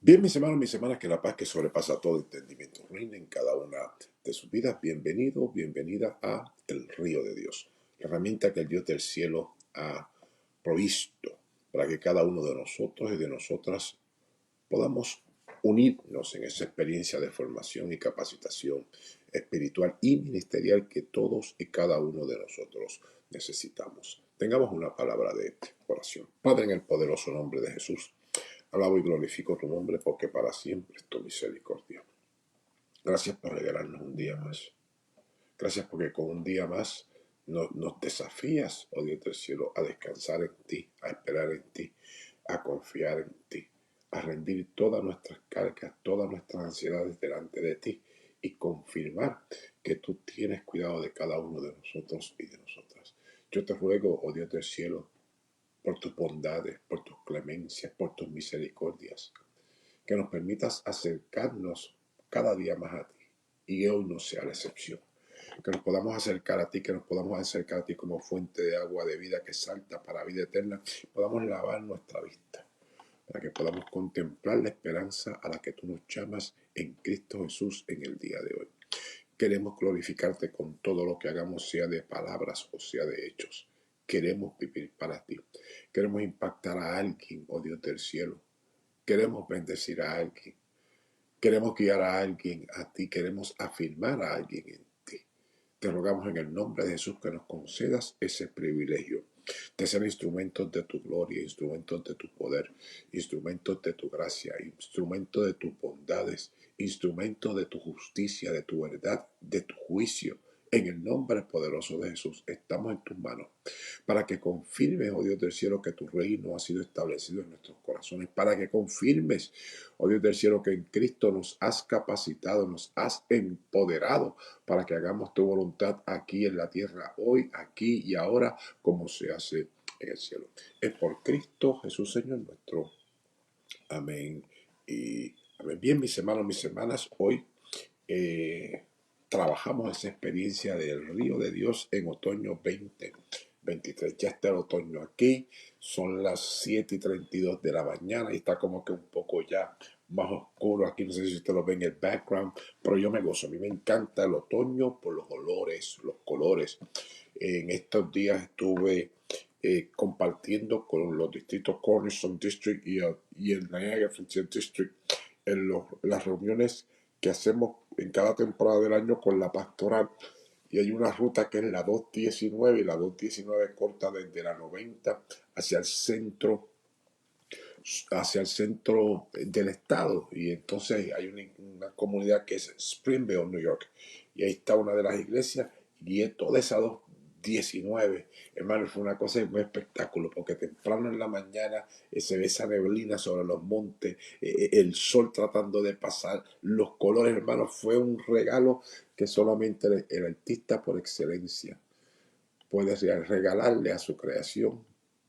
Bien, mis hermanas, que la paz que sobrepasa todo entendimiento reina en cada una de sus vidas. Bienvenido, bienvenida a el río de Dios, la herramienta que el Dios del cielo ha provisto para que cada uno de nosotros y de nosotras podamos unirnos en esa experiencia de formación y capacitación espiritual y ministerial que todos y cada uno de nosotros necesitamos. Tengamos una palabra de oración. Padre, en el poderoso nombre de Jesús, alabo y glorifico tu nombre porque para siempre es tu misericordia. Gracias por regalarnos un día más. Gracias porque con un día más nos desafías, oh Dios del cielo, a descansar en ti, a esperar en ti, a confiar en ti, a rendir todas nuestras cargas, todas nuestras ansiedades delante de ti y confirmar que tú tienes cuidado de cada uno de nosotros y de nosotras. Yo te ruego, oh Dios del cielo, por tus bondades, por tus clemencias, por tus misericordias, que nos permitas acercarnos cada día más a ti y que hoy no sea la excepción. Que nos podamos acercar a ti, que nos podamos acercar a ti como fuente de agua de vida que salta para vida eterna, podamos lavar nuestra vista, para que podamos contemplar la esperanza a la que tú nos llamas en Cristo Jesús en el día de hoy. Queremos glorificarte con todo lo que hagamos, sea de palabras o sea de hechos. Queremos vivir para ti. Queremos impactar a alguien, oh Dios del cielo. Queremos bendecir a alguien. Queremos guiar a alguien a ti. Queremos afirmar a alguien en ti. Te rogamos en el nombre de Jesús que nos concedas ese privilegio de ser instrumentos de tu gloria, instrumentos de tu poder, instrumentos de tu gracia, instrumentos de tus bondades, instrumentos de tu justicia, de tu verdad, de tu juicio. En el nombre poderoso de Jesús, estamos en tus manos para que confirmes, oh Dios del cielo, que tu reino ha sido establecido en nuestros corazones, para que confirmes, oh Dios del cielo, que en Cristo nos has capacitado, nos has empoderado para que hagamos tu voluntad aquí en la tierra, hoy, aquí y ahora, como se hace en el cielo. Es por Cristo Jesús, Señor nuestro. Amén. Y amén. Bien, mis hermanos, mis hermanas, hoy trabajamos esa experiencia del río de Dios en otoño 2023. Ya está el otoño aquí, son las 7:32 de la mañana y está como que un poco ya más oscuro aquí. No sé si usted lo ve en el background, pero yo me gozo. A mí me encanta el otoño por los olores, los colores. En estos días estuve compartiendo con los distritos Cornerstone District y el Niagara Frontier District en las reuniones que hacemos en cada temporada del año con la pastoral. Y hay una ruta que es la 219 y la 219 corta desde la 90 hacia el centro hacia el centro del estado. Y entonces hay una comunidad que es Springville, New York, y ahí está una de las iglesias y es toda esa 219. Hermano, fue una cosa, un espectáculo, porque temprano en la mañana se ve esa neblina sobre los montes, el sol tratando de pasar, los colores, hermano, fue un regalo que solamente el artista por excelencia puede regalarle a su creación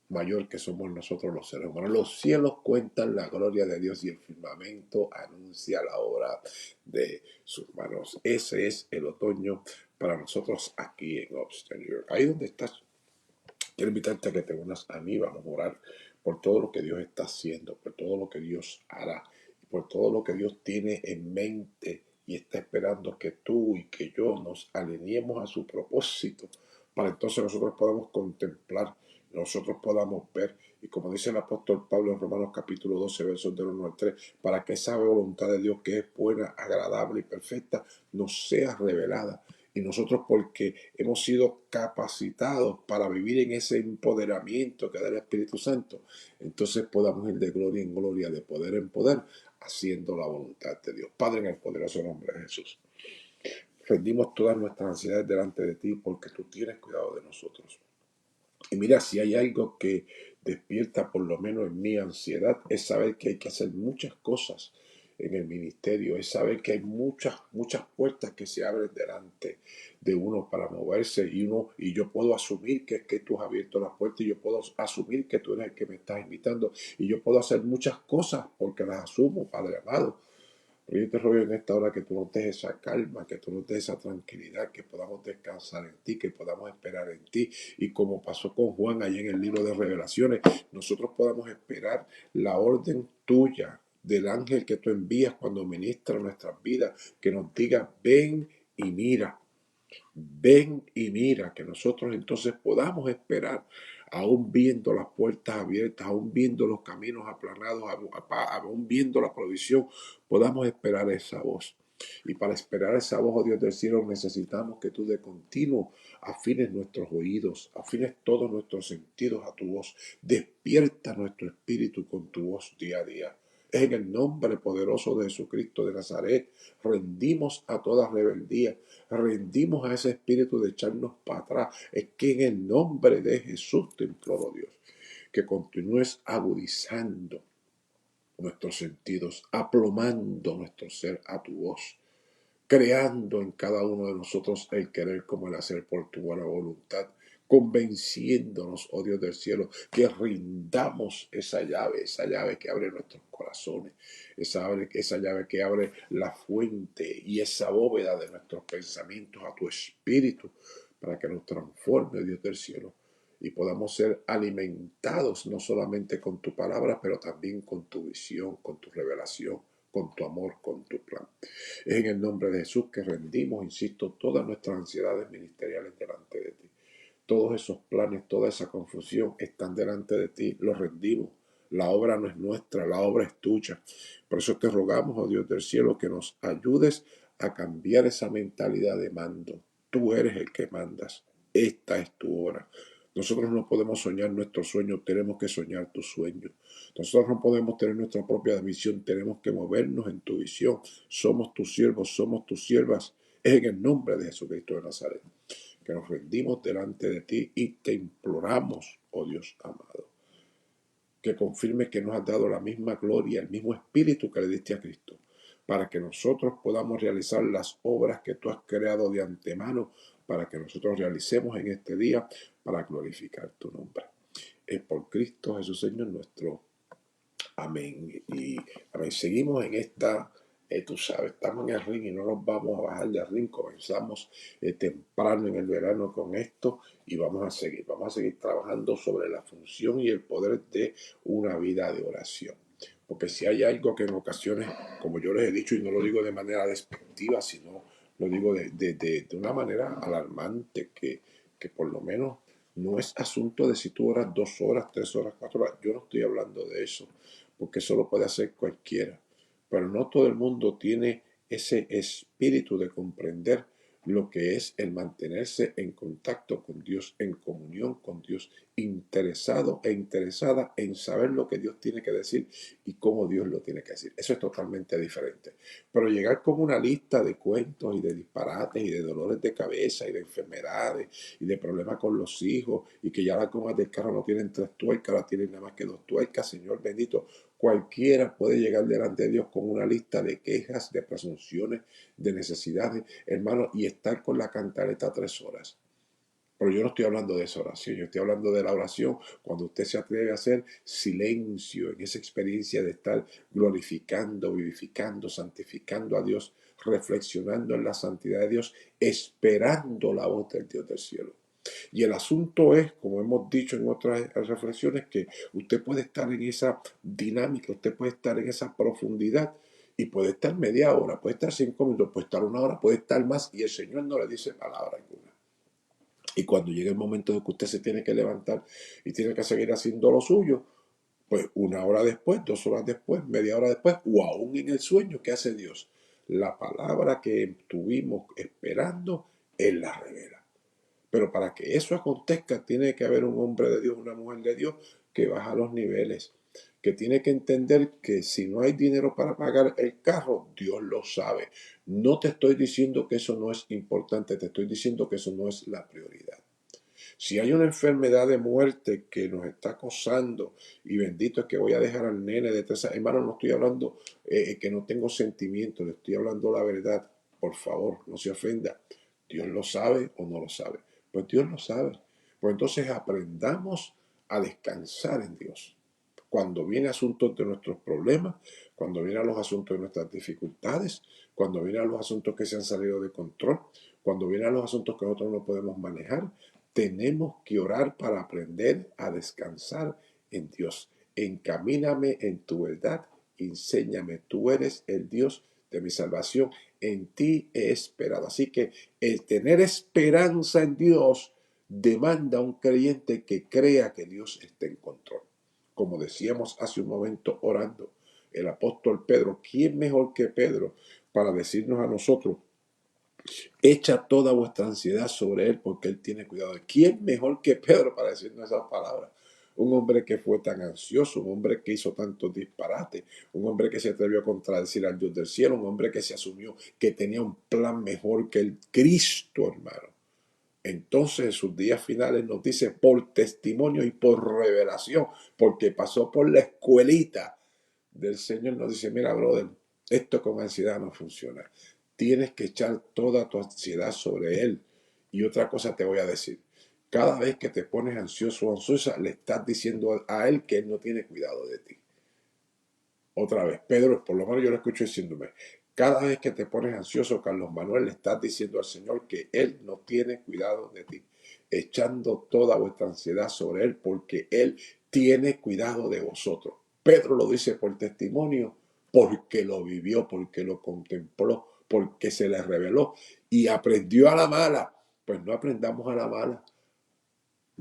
mayor, que somos nosotros los seres humanos. Los cielos cuentan la gloria de Dios y el firmamento anuncia la obra de sus manos. Ese es el otoño para nosotros aquí en Upstate New York. Ahí donde estás, quiero invitarte a que te unas a mí. Vamos a orar por todo lo que Dios está haciendo, por todo lo que Dios hará, por todo lo que Dios tiene en mente y está esperando que tú y que yo nos alineemos a su propósito, para entonces nosotros podamos contemplar, nosotros podamos ver, y como dice el apóstol Pablo en Romanos capítulo 12, versos del 1 al 3, para que esa voluntad de Dios que es buena, agradable y perfecta nos sea revelada. Y nosotros, porque hemos sido capacitados para vivir en ese empoderamiento que da el Espíritu Santo, entonces podamos ir de gloria en gloria, de poder en poder, haciendo la voluntad de Dios. Padre, en el poderoso nombre de Jesús, rendimos todas nuestras ansiedades delante de ti, porque tú tienes cuidado de nosotros. Y mira, si hay algo que despierta por lo menos en mi ansiedad, es saber que hay que hacer muchas cosas en el ministerio, es saber que hay muchas puertas que se abren delante de uno para moverse, y yo puedo asumir que es que tú has abierto las puertas, y yo puedo asumir que tú eres el que me estás invitando, y yo puedo hacer muchas cosas porque las asumo, Padre amado. Pero yo te ruego en esta hora que tú nos des esa calma, que tú nos des esa tranquilidad, que podamos descansar en ti, que podamos esperar en ti. Y como pasó con Juan allí en el libro de Revelaciones, nosotros podamos esperar la orden tuya del ángel que tú envías cuando ministra nuestras vidas, que nos diga, ven y mira. Ven y mira, que nosotros entonces podamos esperar, aún viendo las puertas abiertas, aún viendo los caminos aplanados, aún viendo la provisión, podamos esperar esa voz. Y para esperar esa voz, oh Dios del cielo, necesitamos que tú de continuo afines nuestros oídos, afines todos nuestros sentidos a tu voz. Despierta nuestro espíritu con tu voz día a día. Es en el nombre poderoso de Jesucristo de Nazaret, rendimos a toda rebeldía, rendimos a ese espíritu de echarnos para atrás. Es que en el nombre de Jesús te imploro, Dios, que continúes agudizando nuestros sentidos, aplomando nuestro ser a tu voz, creando en cada uno de nosotros el querer como el hacer por tu buena voluntad, convenciéndonos, oh Dios del cielo, que rindamos esa llave que abre nuestros corazones, esa llave que abre la fuente y esa bóveda de nuestros pensamientos a tu espíritu, para que nos transforme, Dios del cielo, y podamos ser alimentados no solamente con tu palabra, pero también con tu visión, con tu revelación, con tu amor, con tu plan. Es en el nombre de Jesús que rendimos, insisto, todas nuestras ansiedades ministeriales delante de ti. Todos esos planes, toda esa confusión están delante de ti, los rendimos. La obra no es nuestra, la obra es tuya. Por eso te rogamos, oh Dios del cielo, que nos ayudes a cambiar esa mentalidad de mando. Tú eres el que mandas. Esta es tu hora. Nosotros no podemos soñar nuestro sueño, tenemos que soñar tu sueño. Nosotros no podemos tener nuestra propia visión, tenemos que movernos en tu visión. Somos tus siervos, somos tus siervas. Es en el nombre de Jesucristo de Nazaret que nos rendimos delante de ti y te imploramos, oh Dios amado, que confirme que nos has dado la misma gloria, el mismo espíritu que le diste a Cristo, para que nosotros podamos realizar las obras que tú has creado de antemano, para que nosotros realicemos en este día, para glorificar tu nombre. Es por Cristo Jesús, Señor nuestro. Amén. Y amén. Seguimos en esta, tú sabes, estamos en el ring y no nos vamos a bajar del ring. Comenzamos temprano en el verano con esto y vamos a seguir trabajando sobre la función y el poder de una vida de oración. Porque si hay algo que en ocasiones, como yo les he dicho, y no lo digo de manera despectiva, sino lo digo de una manera alarmante, que por lo menos no es asunto de si tú oras 2 horas, 3 horas, 4 horas. Yo no estoy hablando de eso, porque eso lo puede hacer cualquiera. Pero no todo el mundo tiene ese espíritu de comprender lo que es el mantenerse en contacto con Dios, en comunión con Dios, interesado e interesada en saber lo que Dios tiene que decir y cómo Dios lo tiene que decir. Eso es totalmente diferente. Pero llegar con una lista de cuentos y de disparates y de dolores de cabeza y de enfermedades y de problemas con los hijos y que ya las gomas del carro no tienen 3 tuercas, ahora tienen nada más que 2 tuercas, Señor bendito. Cualquiera puede llegar delante de Dios con una lista de quejas, de presunciones, de necesidades, hermano, y estar con la cantaleta 3 horas. Pero yo no estoy hablando de esa oración, yo estoy hablando de la oración cuando usted se atreve a hacer silencio en esa experiencia de estar glorificando, vivificando, santificando a Dios, reflexionando en la santidad de Dios, esperando la voz del Dios del cielo. Y el asunto es, como hemos dicho en otras reflexiones, que usted puede estar en esa dinámica, usted puede estar en esa profundidad y puede estar media hora, puede estar 5 minutos, puede estar 1 hora, puede estar más y el Señor no le dice palabra alguna. Y cuando llegue el momento de que usted se tiene que levantar y tiene que seguir haciendo lo suyo, pues 1 hora después, 2 horas después, media hora después, o aún en el sueño, ¿qué hace Dios? La palabra que estuvimos esperando, Él la revela. Pero para que eso acontezca, tiene que haber un hombre de Dios, una mujer de Dios que baja los niveles, que tiene que entender que si no hay dinero para pagar el carro, Dios lo sabe. No te estoy diciendo que eso no es importante, te estoy diciendo que eso no es la prioridad. Si hay una enfermedad de muerte que nos está acosando, y bendito es que voy a dejar al nene de 3 años, hermano, no estoy hablando que no tengo sentimiento, le estoy hablando la verdad. Por favor, no se ofenda. Dios lo sabe o no lo sabe. Pues Dios lo sabe. Pues entonces aprendamos a descansar en Dios. Cuando viene asuntos de nuestros problemas, cuando vienen los asuntos de nuestras dificultades, cuando vienen los asuntos que se han salido de control, cuando vienen los asuntos que nosotros no podemos manejar, tenemos que orar para aprender a descansar en Dios. Encamíname en tu verdad enséñame. Tú eres el Dios de mi salvación. En ti he esperado. Así que el tener esperanza en Dios demanda a un creyente que crea que Dios está en control. Como decíamos hace un momento orando, el apóstol Pedro, ¿quién mejor que Pedro para decirnos a nosotros: echa toda vuestra ansiedad sobre Él porque Él tiene cuidado? ¿Quién mejor que Pedro para decirnos esas palabras? Un hombre que fue tan ansioso, un hombre que hizo tantos disparates, un hombre que se atrevió a contradecir al Dios del cielo, un hombre que se asumió que tenía un plan mejor que el Cristo, hermano. Entonces en sus días finales nos dice, por testimonio y por revelación, porque pasó por la escuelita del Señor, nos dice: mira, brother, esto con ansiedad no funciona. Tienes que echar toda tu ansiedad sobre Él. Y otra cosa te voy a decir: cada vez que te pones ansioso o ansiosa, le estás diciendo a Él que Él no tiene cuidado de ti. Otra vez, Pedro, por lo menos yo lo escucho diciéndome: cada vez que te pones ansioso, Carlos Manuel, le estás diciendo al Señor que Él no tiene cuidado de ti, echando toda vuestra ansiedad sobre Él, porque Él tiene cuidado de vosotros. Pedro lo dice por testimonio, porque lo vivió, porque lo contempló, porque se le reveló y aprendió a la mala. Pues no aprendamos a la mala.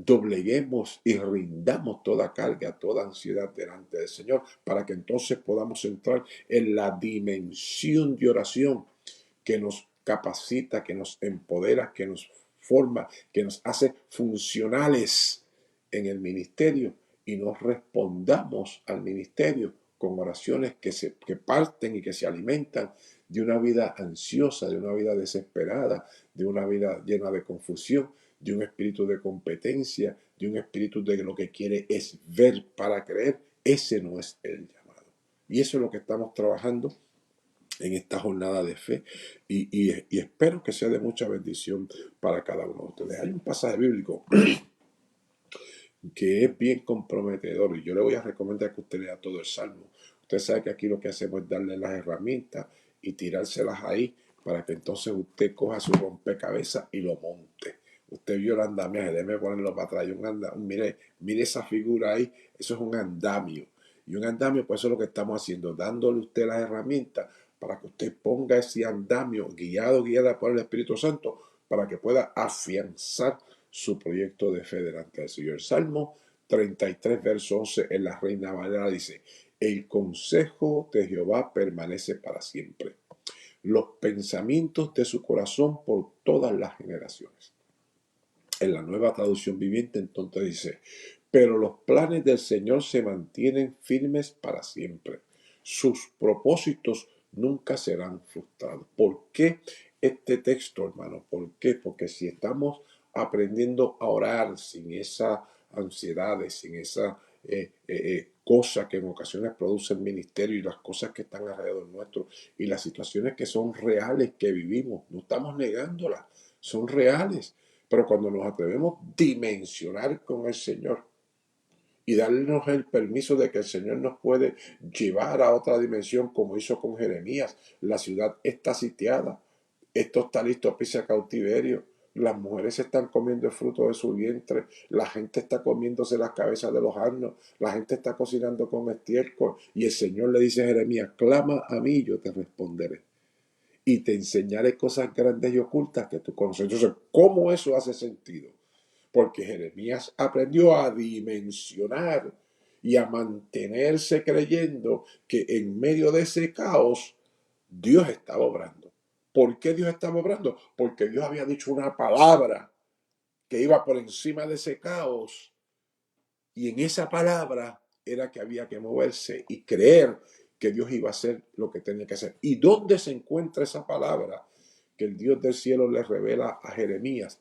Dobleguemos y rindamos toda carga, toda ansiedad delante del Señor, para que entonces podamos entrar en la dimensión de oración que nos capacita, que nos empodera, que nos forma, que nos hace funcionales en el ministerio, y nos respondamos al ministerio con oraciones que parten y que se alimentan de una vida ansiosa, de una vida desesperada, de una vida llena de confusión, de un espíritu de competencia, de un espíritu de que lo que quiere es ver para creer. Ese no es el llamado. Y eso es lo que estamos trabajando en esta jornada de fe, y espero que sea de mucha bendición para cada uno de ustedes. Hay un pasaje bíblico que es bien comprometedor, y yo le voy a recomendar que usted lea todo el Salmo. Usted sabe que aquí lo que hacemos es darle las herramientas y tirárselas ahí para que entonces usted coja su rompecabezas y lo monte. Usted vio el andamiaje, déjeme ponerlo para atrás. Mire esa figura ahí, eso es un andamio. Y un andamio, pues eso es lo que estamos haciendo, dándole a usted las herramientas para que usted ponga ese andamio guiada por el Espíritu Santo, para que pueda afianzar su proyecto de fe delante del Señor. Salmo 33, verso 11, en la Reina Valera dice: el consejo de Jehová permanece para siempre, los pensamientos de su corazón por todas las generaciones. En la Nueva Traducción Viviente entonces dice: pero los planes del Señor se mantienen firmes para siempre, sus propósitos nunca serán frustrados. ¿Por qué este texto, hermano? ¿Por qué? Porque si estamos aprendiendo a orar sin esa ansiedad, sin esa cosa que en ocasiones produce el ministerio, y las cosas que están alrededor nuestro, y las situaciones que son reales que vivimos, no estamos negándolas, son reales. Pero cuando nos atrevemos a dimensionar con el Señor y darnos el permiso de que el Señor nos puede llevar a otra dimensión, como hizo con Jeremías: la ciudad está sitiada, esto está listo a pisa cautiverio, las mujeres están comiendo el fruto de su vientre, la gente está comiéndose las cabezas de los asnos, la gente está cocinando con estiércol, y el Señor le dice a Jeremías: clama a mí y yo te responderé, y te enseñaré cosas grandes y ocultas que tú conoces. Entonces, ¿cómo eso hace sentido? Porque Jeremías aprendió a dimensionar y a mantenerse creyendo que en medio de ese caos Dios estaba obrando. ¿Por qué Dios estaba obrando? Porque Dios había dicho una palabra que iba por encima de ese caos, y en esa palabra era que había que moverse y creer que Dios iba a hacer lo que tenía que hacer. ¿Y dónde se encuentra esa palabra que el Dios del cielo le revela a Jeremías,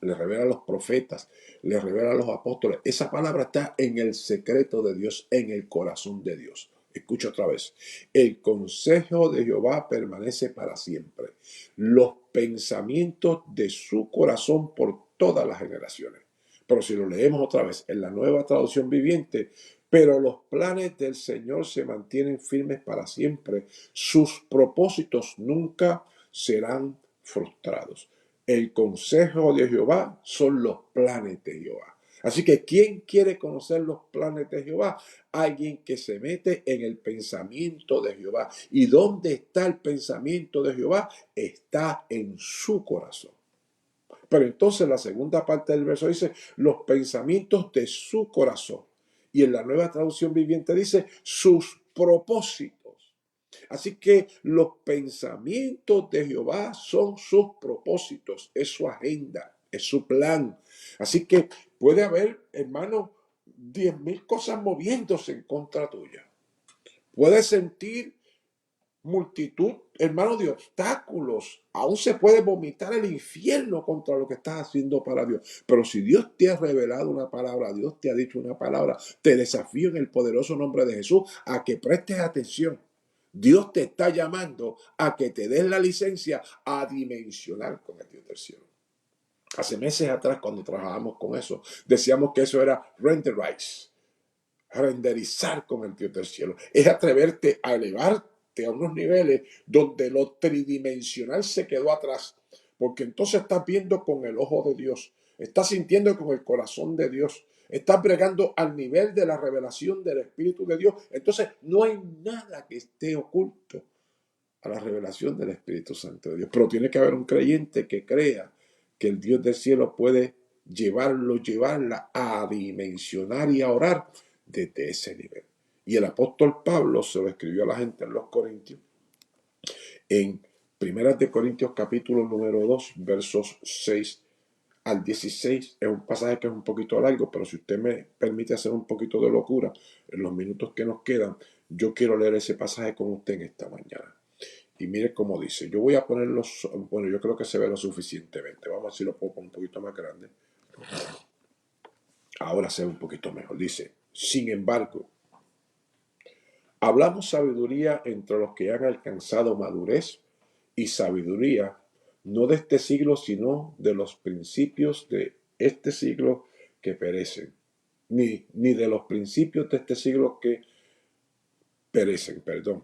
le revela a los profetas, le revela a los apóstoles? Esa palabra está en el secreto de Dios, en el corazón de Dios. Escucha otra vez: el consejo de Jehová permanece para siempre, los pensamientos de su corazón por todas las generaciones. Pero si lo leemos otra vez en la Nueva Traducción Viviente: pero los planes del Señor se mantienen firmes para siempre, sus propósitos nunca serán frustrados. El consejo de Jehová son los planes de Jehová. Así que, ¿quién quiere conocer los planes de Jehová? Alguien que se mete en el pensamiento de Jehová. ¿Y dónde está el pensamiento de Jehová? Está en su corazón. Pero entonces la segunda parte del verso dice, los pensamientos de su corazón. Y en la Nueva Traducción Viviente dice, sus propósitos. Así que los pensamientos de Jehová son sus propósitos, es su agenda, es su plan. Así que puede haber, hermano, 10,000 cosas moviéndose en contra tuya. Puedes sentir multitud, hermano, de obstáculos. Aún se puede vomitar el infierno contra lo que estás haciendo para Dios. Pero si Dios te ha revelado una palabra, Dios te ha dicho una palabra, te desafío en el poderoso nombre de Jesús a que prestes atención. Dios te está llamando a que te des la licencia a dimensionar con el Dios del cielo. Hace meses atrás, cuando trabajábamos con eso, decíamos que eso era renderize, renderizar con el Dios del cielo. Es atreverte a elevarte a unos niveles donde lo tridimensional se quedó atrás. Porque entonces estás viendo con el ojo de Dios, estás sintiendo con el corazón de Dios, estás bregando al nivel de la revelación del Espíritu de Dios. Entonces no hay nada que esté oculto a la revelación del Espíritu Santo de Dios. Pero tiene que haber un creyente que crea que el Dios del cielo puede llevarla a dimensionar y a orar desde ese nivel. Y el apóstol Pablo se lo escribió a la gente en los Corintios, en 1 Corintios capítulo número 2, versos 6 al 16. Es un pasaje que es un poquito largo, pero si usted me permite hacer un poquito de locura en los minutos que nos quedan, yo quiero leer ese pasaje con usted en esta mañana. Y mire cómo dice, yo voy a ponerlo, bueno, yo creo que se ve lo suficientemente. Vamos a ver si lo puedo poner un poquito más grande. Ahora se ve un poquito mejor. Dice, sin embargo, hablamos sabiduría entre los que han alcanzado madurez y sabiduría, no de este siglo, sino de los principios de este siglo que perecen, ni de los principios de este siglo que perecen, perdón.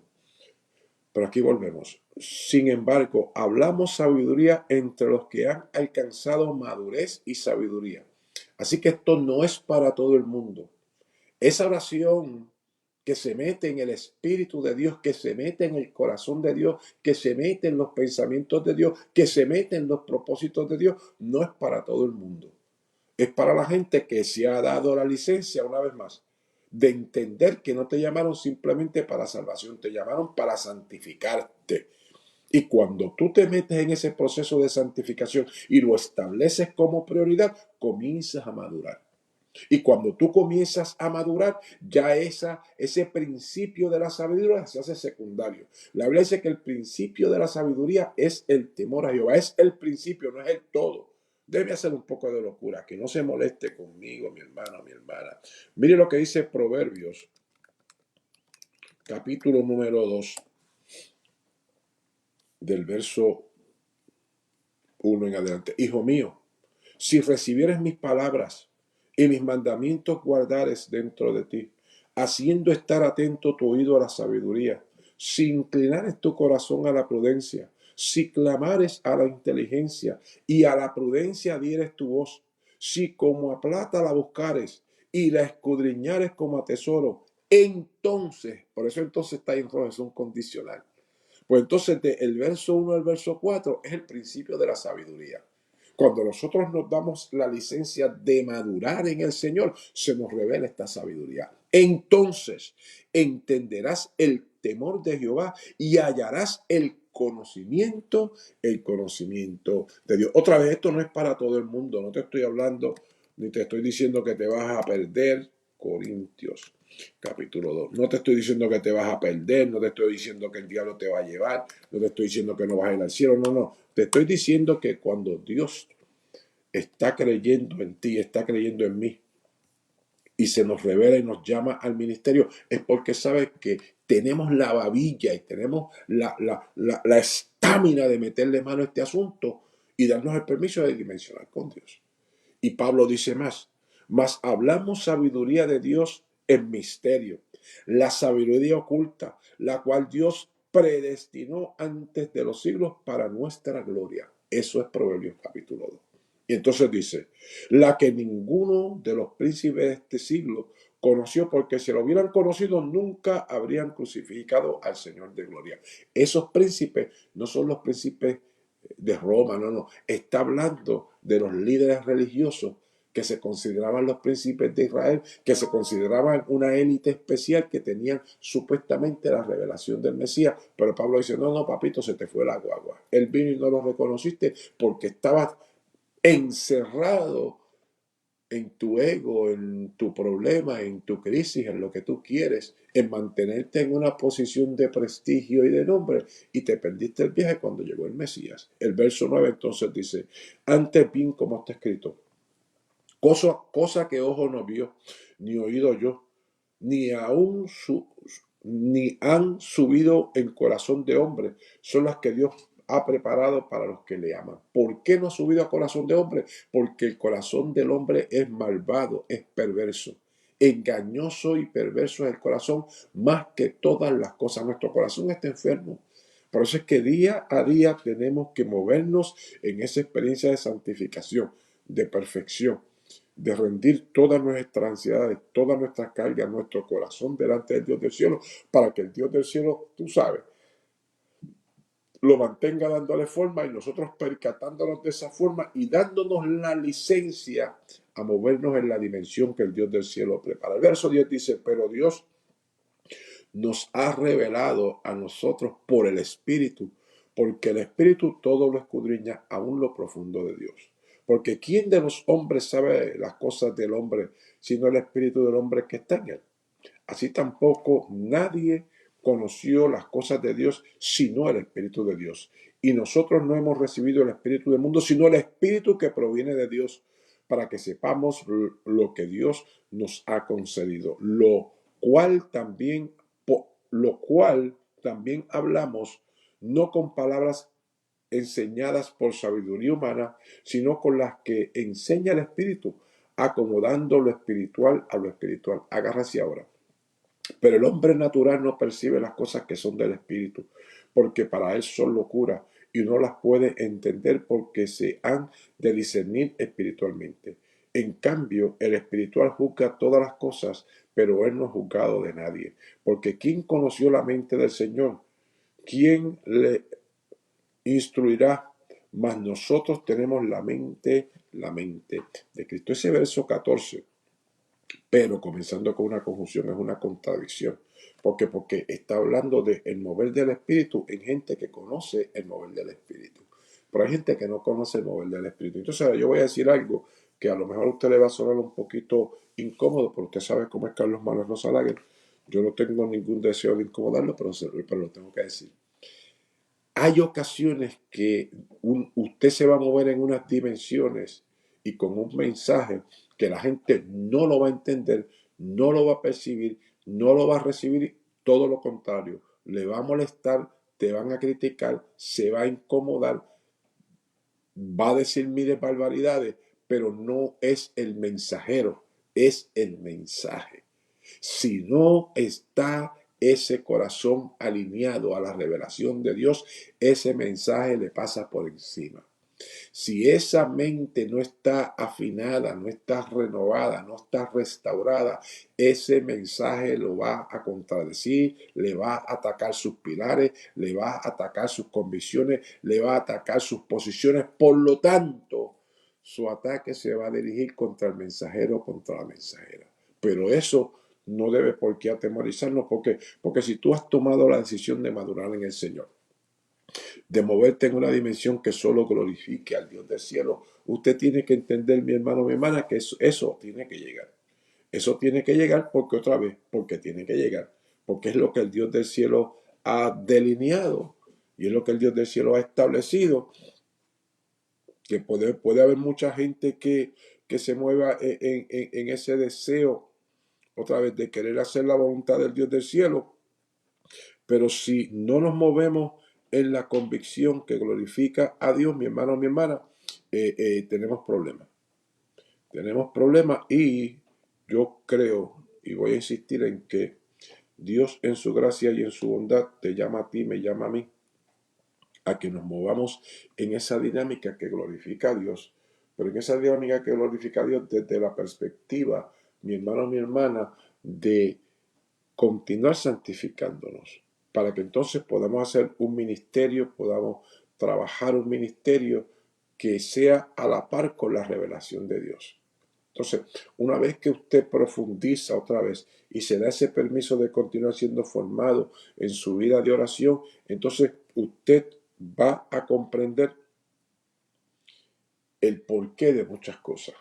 Pero aquí volvemos. Sin embargo, hablamos sabiduría entre los que han alcanzado madurez y sabiduría. Así que esto no es para todo el mundo. Esa oración que se mete en el Espíritu de Dios, que se mete en el corazón de Dios, que se mete en los pensamientos de Dios, que se mete en los propósitos de Dios, no es para todo el mundo. Es para la gente que se ha dado la licencia, una vez más, de entender que no te llamaron simplemente para salvación, te llamaron para santificarte. Y cuando tú te metes en ese proceso de santificación y lo estableces como prioridad, comienzas a madurar. Y cuando tú comienzas a madurar, ya ese principio de la sabiduría se hace secundario. La Biblia dice que el principio de la sabiduría es el temor a Jehová. Es el principio, no es el todo. Debe hacer un poco de locura, que no se moleste conmigo, mi hermano, mi hermana. Mire lo que dice Proverbios, capítulo número 2, del verso 1 en adelante. Hijo mío, si recibieres mis palabras y mis mandamientos guardares dentro de ti, haciendo estar atento tu oído a la sabiduría, si inclinares tu corazón a la prudencia, si clamares a la inteligencia y a la prudencia dieres tu voz, si como a plata la buscares y la escudriñares como a tesoro, entonces, por eso entonces está en rojo, es un condicional. Pues entonces el verso 1 al verso 4 es el principio de la sabiduría. Cuando nosotros nos damos la licencia de madurar en el Señor, se nos revela esta sabiduría. Entonces entenderás el temor de Jehová y hallarás el conocimiento de Dios. Otra vez, esto no es para todo el mundo. No te estoy hablando ni te estoy diciendo que te vas a perder. Corintios capítulo 2. No te estoy diciendo que te vas a perder, no te estoy diciendo que el diablo te va a llevar, no te estoy diciendo que no vas a ir al cielo, no. Te estoy diciendo que cuando Dios está creyendo en ti, está creyendo en mí, y se nos revela y nos llama al ministerio, es porque sabe que tenemos la babilla y tenemos la estamina de meterle mano a este asunto y darnos el permiso de dimensionar con Dios. Y Pablo dice más hablamos sabiduría de Dios en misterio, la sabiduría oculta, la cual Dios predestinó antes de los siglos para nuestra gloria. Eso es Proverbios capítulo 2. Y entonces dice, la que ninguno de los príncipes de este siglo conoció, porque si lo hubieran conocido nunca habrían crucificado al Señor de gloria. Esos príncipes no son los príncipes de Roma, no. Está hablando de los líderes religiosos que se consideraban los príncipes de Israel, que se consideraban una élite especial que tenían supuestamente la revelación del Mesías. Pero Pablo dice, no, papito, se te fue la guagua. Él vino y no lo reconociste porque estabas encerrado en tu ego, en tu problema, en tu crisis, en lo que tú quieres, en mantenerte en una posición de prestigio y de nombre, y te perdiste el viaje cuando llegó el Mesías. El verso 9 entonces dice, antes bien como está escrito, cosa que ojo no vio, ni oído yo, ni aún ni han subido en corazón de hombre, son las que Dios ha preparado para los que le aman. ¿Por qué no ha subido a corazón de hombre? Porque el corazón del hombre es malvado, es perverso. Engañoso y perverso es el corazón más que todas las cosas. Nuestro corazón está enfermo. Por eso es que día a día tenemos que movernos en esa experiencia de santificación, de perfección, de rendir todas nuestras ansiedades, todas nuestras cargas, nuestro corazón delante del Dios del cielo, para que el Dios del cielo, tú sabes, lo mantenga dándole forma y nosotros percatándonos de esa forma y dándonos la licencia a movernos en la dimensión que el Dios del cielo prepara. El verso 10 dice, pero Dios nos ha revelado a nosotros por el Espíritu, porque el Espíritu todo lo escudriña, aún lo profundo de Dios. Porque ¿quién de los hombres sabe las cosas del hombre, sino el Espíritu del hombre que está en él? Así tampoco nadie conoció las cosas de Dios, sino el Espíritu de Dios. Y nosotros no hemos recibido el Espíritu del mundo, sino el Espíritu que proviene de Dios, para que sepamos lo que Dios nos ha concedido, lo cual también hablamos, no con palabras enseñadas por sabiduría humana, sino con las que enseña el Espíritu, acomodando lo espiritual a lo espiritual. Agárrese ahora. Pero el hombre natural no percibe las cosas que son del Espíritu, porque para él son locura y no las puede entender porque se han de discernir espiritualmente. En cambio, el espiritual juzga todas las cosas, pero él no es juzgado de nadie. Porque ¿quién conoció la mente del Señor? ¿Quién le instruirá? Mas nosotros tenemos la mente de Cristo. Ese verso 14, pero comenzando con una conjunción, es una contradicción. Porque está hablando del mover del Espíritu en gente que conoce el mover del Espíritu. Pero hay gente que no conoce el mover del Espíritu. Entonces yo voy a decir algo que a lo mejor a usted le va a sonar un poquito incómodo, pero usted sabe cómo es Carlos Manuel Rosalague. Yo no tengo ningún deseo de incomodarlo, pero lo tengo que decir. Hay ocasiones que usted se va a mover en unas dimensiones y con un mensaje que la gente no lo va a entender, no lo va a percibir, no lo va a recibir, todo lo contrario, le va a molestar, te van a criticar, se va a incomodar, va a decir miles barbaridades, pero no es el mensajero, es el mensaje. Si no está ese corazón alineado a la revelación de Dios, ese mensaje le pasa por encima. Si esa mente no está afinada, no está renovada, no está restaurada, ese mensaje lo va a contradecir, le va a atacar sus pilares, le va a atacar sus convicciones, le va a atacar sus posiciones. Por lo tanto, su ataque se va a dirigir contra el mensajero, contra la mensajera. Pero eso no debe por qué atemorizarnos, porque si tú has tomado la decisión de madurar en el Señor, de moverte en una dimensión que solo glorifique al Dios del cielo, usted tiene que entender, mi hermano, mi hermana, que eso tiene que llegar. Eso tiene que llegar porque otra vez, porque tiene que llegar, porque es lo que el Dios del cielo ha delineado y es lo que el Dios del cielo ha establecido, que puede haber mucha gente que se mueva en ese deseo, otra vez, de querer hacer la voluntad del Dios del cielo, pero si no nos movemos en la convicción que glorifica a Dios, mi hermano, mi hermana, tenemos problemas. Tenemos problemas y yo creo y voy a insistir en que Dios en su gracia y en su bondad te llama a ti, me llama a mí, a que nos movamos en esa dinámica que glorifica a Dios, Pero en esa dinámica hay que glorificar a Dios desde la perspectiva, mi hermano, mi hermana, de continuar santificándonos, para que entonces podamos hacer un ministerio, podamos trabajar un ministerio que sea a la par con la revelación de Dios. Entonces, una vez que usted profundiza otra vez y se da ese permiso de continuar siendo formado en su vida de oración, entonces usted va a comprender el porqué de muchas cosas.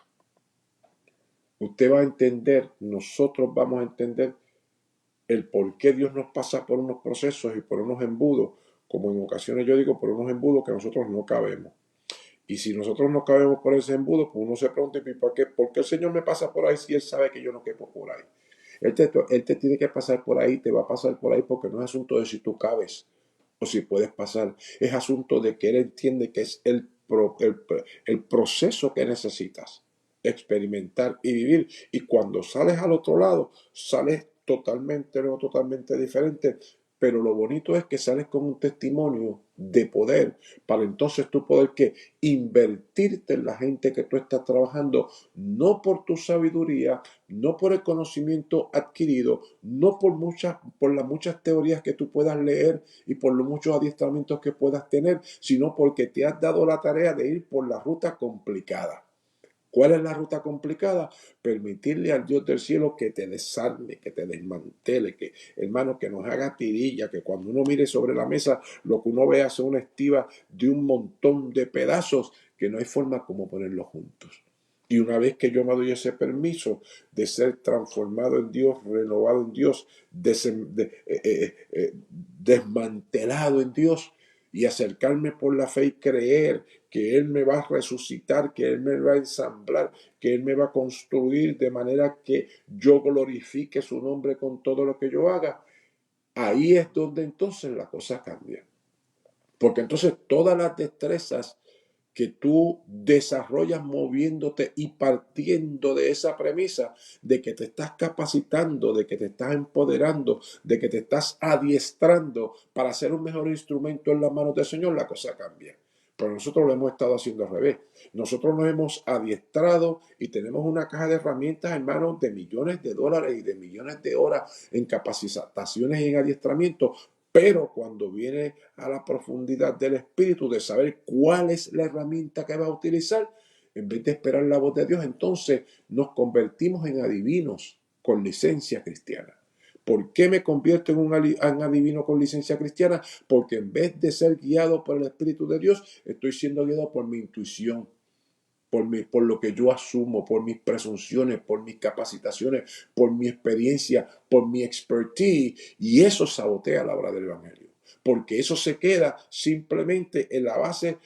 Usted va a entender, nosotros vamos a entender el por qué Dios nos pasa por unos procesos y por unos embudos, como en ocasiones yo digo, por unos embudos que nosotros no cabemos. Y si nosotros no cabemos por ese embudo, pues uno se pregunta, ¿por qué el Señor me pasa por ahí si Él sabe que yo no quepo por ahí? Él te tiene que pasar por ahí, te va a pasar por ahí porque no es asunto de si tú cabes o si puedes pasar. Es asunto de que Él entiende que es el proceso que necesitas experimentar y vivir. Y cuando sales al otro lado, sales totalmente, no totalmente diferente. Pero lo bonito es que sales con un testimonio de poder para entonces tú poder que invertirte en la gente que tú estás trabajando, no por tu sabiduría, no por el conocimiento adquirido, no por las muchas teorías que tú puedas leer y por los muchos adiestramientos que puedas tener, sino porque te has dado la tarea de ir por la ruta complicada. ¿Cuál es la ruta complicada? Permitirle al Dios del cielo que te desarme, que te desmantele, que, hermano, que nos haga tirilla, que cuando uno mire sobre la mesa, lo que uno vea sea una estiva de un montón de pedazos que no hay forma como ponerlos juntos. Y una vez que yo me doy ese permiso de ser transformado en Dios, renovado en Dios, desmantelado en Dios, y acercarme por la fe y creer que Él me va a resucitar, que Él me va a ensamblar, que Él me va a construir de manera que yo glorifique su nombre con todo lo que yo haga, ahí es donde entonces la cosa cambia. Porque entonces todas las destrezas que tú desarrollas moviéndote y partiendo de esa premisa de que te estás capacitando, de que te estás empoderando, de que te estás adiestrando para ser un mejor instrumento en las manos del Señor, la cosa cambia. Pero nosotros lo hemos estado haciendo al revés. Nosotros nos hemos adiestrado y tenemos una caja de herramientas, hermanos, de millones de dólares y de millones de horas en capacitaciones y en adiestramiento. Pero cuando viene a la profundidad del espíritu de saber cuál es la herramienta que va a utilizar, en vez de esperar la voz de Dios, entonces nos convertimos en adivinos con licencia cristiana. ¿Por qué me convierto en adivino con licencia cristiana? Porque en vez de ser guiado por el Espíritu de Dios, estoy siendo guiado por mi intuición, por lo que yo asumo, por mis presunciones, por mis capacitaciones, por mi experiencia, por mi expertise, y eso sabotea la obra del Evangelio, porque eso se queda simplemente en la base,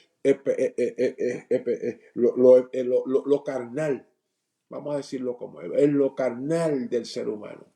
lo carnal, vamos a decirlo como es lo carnal del ser humano.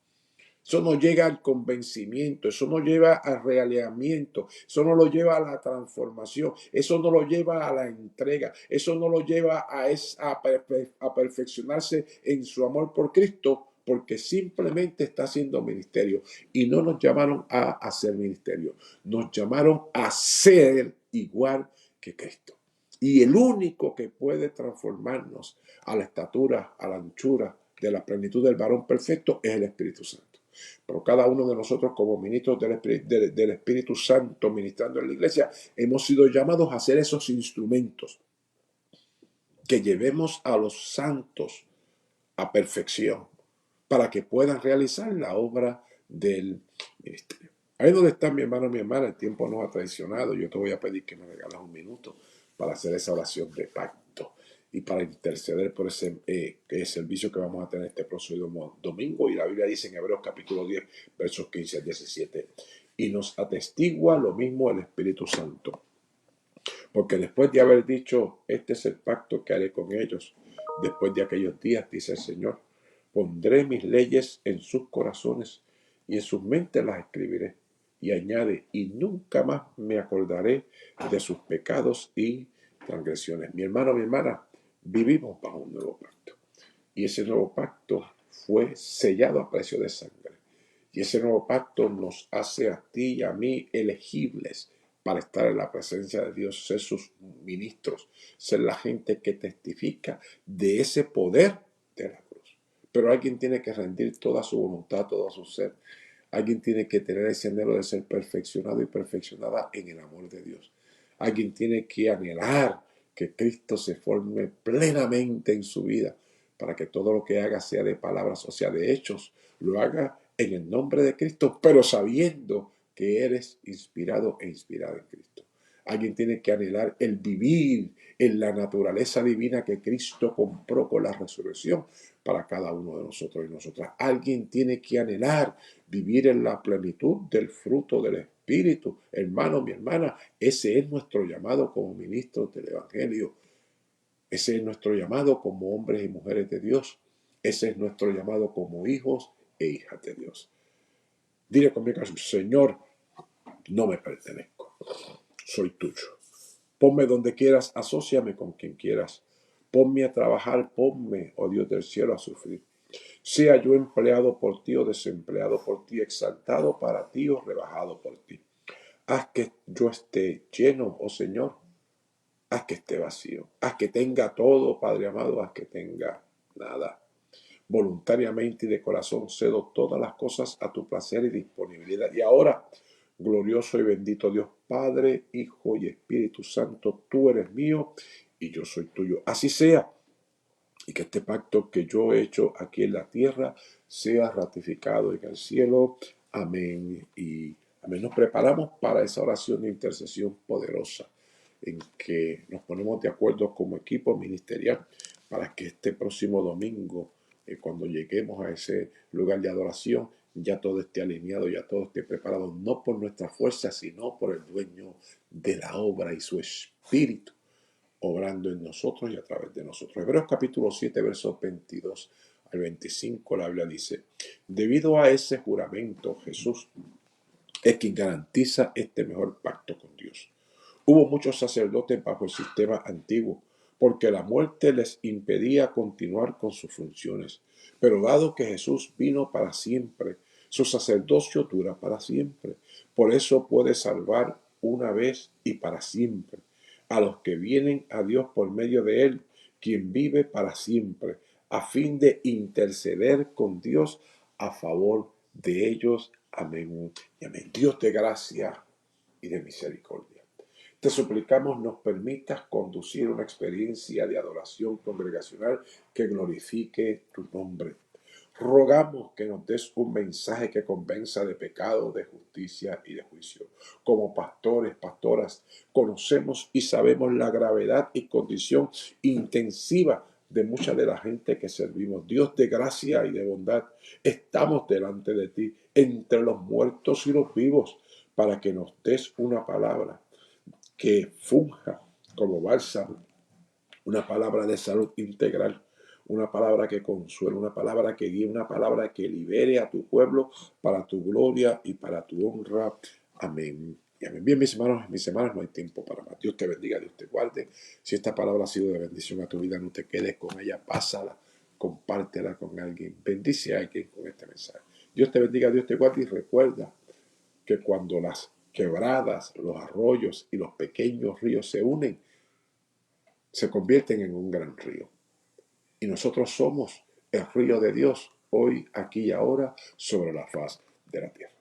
Eso no llega al convencimiento, eso no lleva al realejamiento, eso no lo lleva a la transformación, eso no lo lleva a la entrega, eso no lo lleva a perfeccionarse en su amor por Cristo, porque simplemente está haciendo ministerio. Y no nos llamaron a hacer ministerio, nos llamaron a ser igual que Cristo. Y el único que puede transformarnos a la estatura, a la anchura de la plenitud del varón perfecto es el Espíritu Santo. Pero cada uno de nosotros como ministros del Espíritu Santo ministrando en la iglesia, hemos sido llamados a ser esos instrumentos que llevemos a los santos a perfección para que puedan realizar la obra del ministerio. Ahí donde está mi hermano, mi hermana, el tiempo nos ha traicionado. Yo te voy a pedir que me regales un minuto para hacer esa oración de pacto y para interceder por ese servicio que vamos a tener este próximo domingo. Y la Biblia dice en Hebreos capítulo 10, versos 15 al 17, y nos atestigua lo mismo el Espíritu Santo. Porque después de haber dicho, este es el pacto que haré con ellos, después de aquellos días, dice el Señor, pondré mis leyes en sus corazones y en sus mentes las escribiré. Y añade, y nunca más me acordaré de sus pecados y transgresiones. Mi hermano, mi hermana, vivimos bajo un nuevo pacto. Y ese nuevo pacto fue sellado a precio de sangre. Y ese nuevo pacto nos hace a ti y a mí elegibles para estar en la presencia de Dios, ser sus ministros, ser la gente que testifica de ese poder de la cruz. Pero alguien tiene que rendir toda su voluntad, todo su ser. Alguien tiene que tener ese anhelo de ser perfeccionado y perfeccionada en el amor de Dios. Alguien tiene que anhelar que Cristo se forme plenamente en su vida para que todo lo que haga, sea de palabras o sea de hechos, lo haga en el nombre de Cristo, pero sabiendo que eres inspirado e inspirada en Cristo. Alguien tiene que anhelar el vivir en la naturaleza divina que Cristo compró con la resurrección para cada uno de nosotros y nosotras. Alguien tiene que anhelar vivir en la plenitud del fruto del Espíritu. Hermano, mi hermana, ese es nuestro llamado como ministros del Evangelio. Ese es nuestro llamado como hombres y mujeres de Dios. Ese es nuestro llamado como hijos e hijas de Dios. Dile conmigo, Señor, no me pertenezco, soy tuyo. Ponme donde quieras, asóciame con quien quieras. Ponme a trabajar, ponme, oh Dios del cielo, a sufrir. Sea yo empleado por ti o desempleado por ti, exaltado para ti o rebajado por ti. Haz que yo esté lleno, oh Señor. Haz que esté vacío. Haz que tenga todo, Padre amado. Haz que tenga nada. Voluntariamente y de corazón cedo todas las cosas a tu placer y disponibilidad. Y ahora, glorioso y bendito Dios, Padre, Hijo y Espíritu Santo, tú eres mío y yo soy tuyo. Así sea. Y que este pacto que yo he hecho aquí en la tierra sea ratificado en el cielo. Amén y amén. Nos preparamos para esa oración de intercesión poderosa en que nos ponemos de acuerdo como equipo ministerial para que este próximo domingo, cuando lleguemos a ese lugar de adoración, ya todo esté alineado, ya todo esté preparado, no por nuestra fuerza, sino por el dueño de la obra y su espíritu obrando en nosotros y a través de nosotros. Hebreos capítulo 7, versos 22 al 25, la Biblia dice: debido a ese juramento, Jesús es quien garantiza este mejor pacto con Dios. Hubo muchos sacerdotes bajo el sistema antiguo, porque la muerte les impedía continuar con sus funciones. Pero dado que Jesús vino para siempre, su sacerdocio dura para siempre. Por eso puede salvar una vez y para siempre a los que vienen a Dios por medio de él, quien vive para siempre, a fin de interceder con Dios a favor de ellos. Amén y amén. Dios de gracia y de misericordia, te suplicamos nos permitas conducir una experiencia de adoración congregacional que glorifique tu nombre. Rogamos que nos des un mensaje que convenza de pecado, de justicia y de juicio. Como pastores, pastoras, conocemos y sabemos la gravedad y condición intensiva de mucha de la gente que servimos. Dios de gracia y de bondad, estamos delante de ti, entre los muertos y los vivos, para que nos des una palabra que funja como bálsamo, una palabra de salud integral, una palabra que consuele, una palabra que guíe, una palabra que libere a tu pueblo para tu gloria y para tu honra. Amén. Y amén. Bien, mis hermanos, mis hermanas, no hay tiempo para más. Dios te bendiga, Dios te guarde. Si esta palabra ha sido de bendición a tu vida, no te quedes con ella, pásala, compártela con alguien, bendice a alguien con este mensaje. Dios te bendiga, Dios te guarde y recuerda que cuando las quebradas, los arroyos y los pequeños ríos se unen, se convierten en un gran río. Y nosotros somos el río de Dios, hoy, aquí y ahora, sobre la faz de la tierra.